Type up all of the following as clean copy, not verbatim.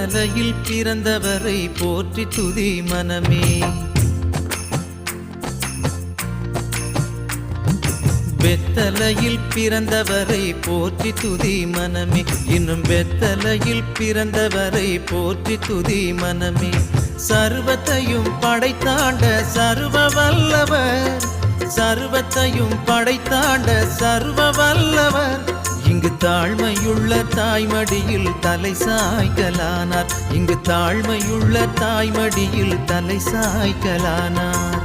வெத்தலையில் பிறந்தவரை போற்றி துதி மனமே. வெத்தலையில் பிறந்தவரை போற்றி துதி மனமே. இன்னும் வெத்தலையில் பிறந்தவரை போற்றி துதி மனமே. சர்வத்தையும் படைத்தாண்ட சர்வ வல்லவர், சர்வத்தையும் படைத்தாண்ட சர்வ வல்லவர், இங்கு தாழ்மையுள்ள தாய்மடியில் தலை சாய்க்கலானார். இங்கு தாழ்மையுள்ள தாய்மடியில் தலை சாய்க்கலானார்.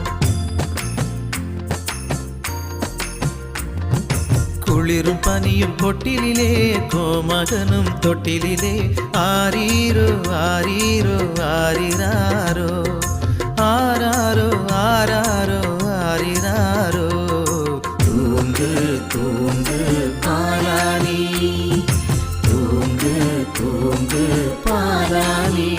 குளிரும் பனியும் கொட்டிலே கோமகனும் தொட்டிலே ஆரீரோ ஆரீரோ ஆரிராரோ ஆராரோ ஆராரோ ஆரிராரோ. தூங்கு தூங்கு பாலானி, தூங்கு தூங்கு பாலானி.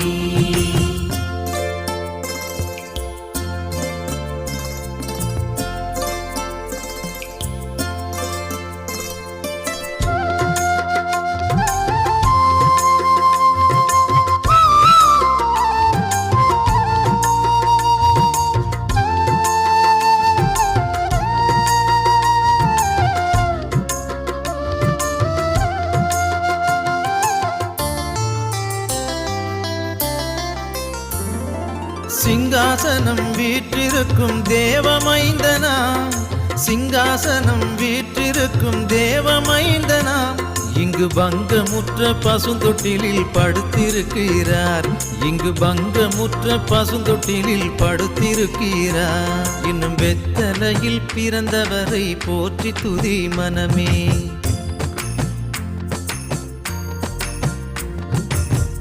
சிங்காசனம் வீற்றிருக்கும் தேவமைந்தனா, சிங்காசனம் வீற்றிருக்கும் தேவமைந்தனா, இங்கு பங்கமுற்ற பசுந்தொட்டிலில் படுத்திருக்கிறார். இங்கு பங்கமுற்ற பசுந்தொட்டிலில் படுத்திருக்கிறார். இன்னும் வெத்தலையில் பிறந்தவரை போற்றி துதி மனமே.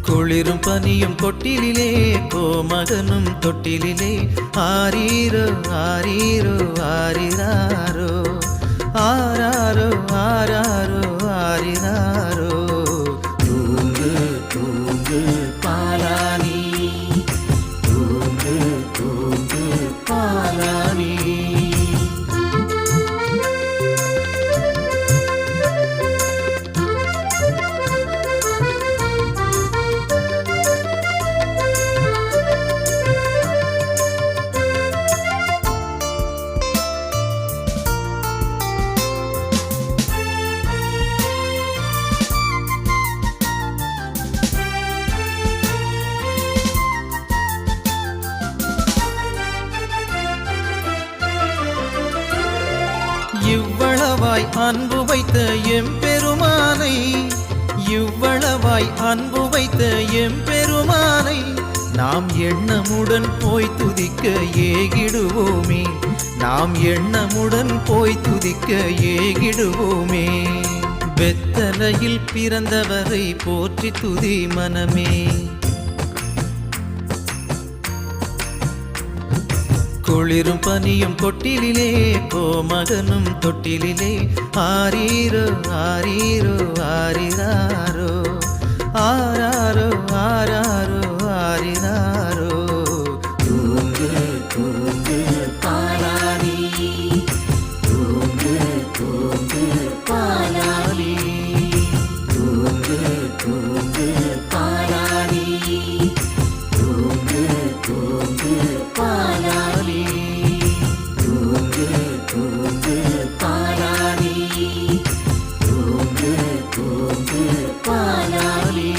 குளிரும் பனியும் கொட்டிலே கோமகனும் தொட்டிலே ஆரீரோ ஆரீரோ ஆரிராரோ ஆராரோ ஆராரோ ஆரிராரோ. தூங்கு தூங்கு பாலானி, தூங்கு தூங்கு பாலானி. இவ்வளவாய் அன்பு வைத்த எம்பெருமானை, இவ்வளவாய் அன்பு வைத்த எம்பெருமானை நாம் எண்ணமுடன் போய் துதிக்க ஏகிடுவோமே. நாம் எண்ணமுடன் போய் துதிக்க ஏகிடுவோமே. வெத்தலையில் பிறந்தவரை போற்றி துதி மனமே. குளிரும் பனியும் கொட்டிலே கோமகனும் தொட்டிலே ஆரீரோ ஆரீரோ ஆரிராரோ ஆராரோ ஆராரோ ஆரிராரோ. தூங்கு தூங்கு பாலானி, தூங்கு தூங்கு பாலானி, தூங்கு தூங்கு பாலானி, தூங்கு தூங்கு பாலானி, தூங்கு தூங்கு பாலானி, தூங்கு தூங்கு பாலானி.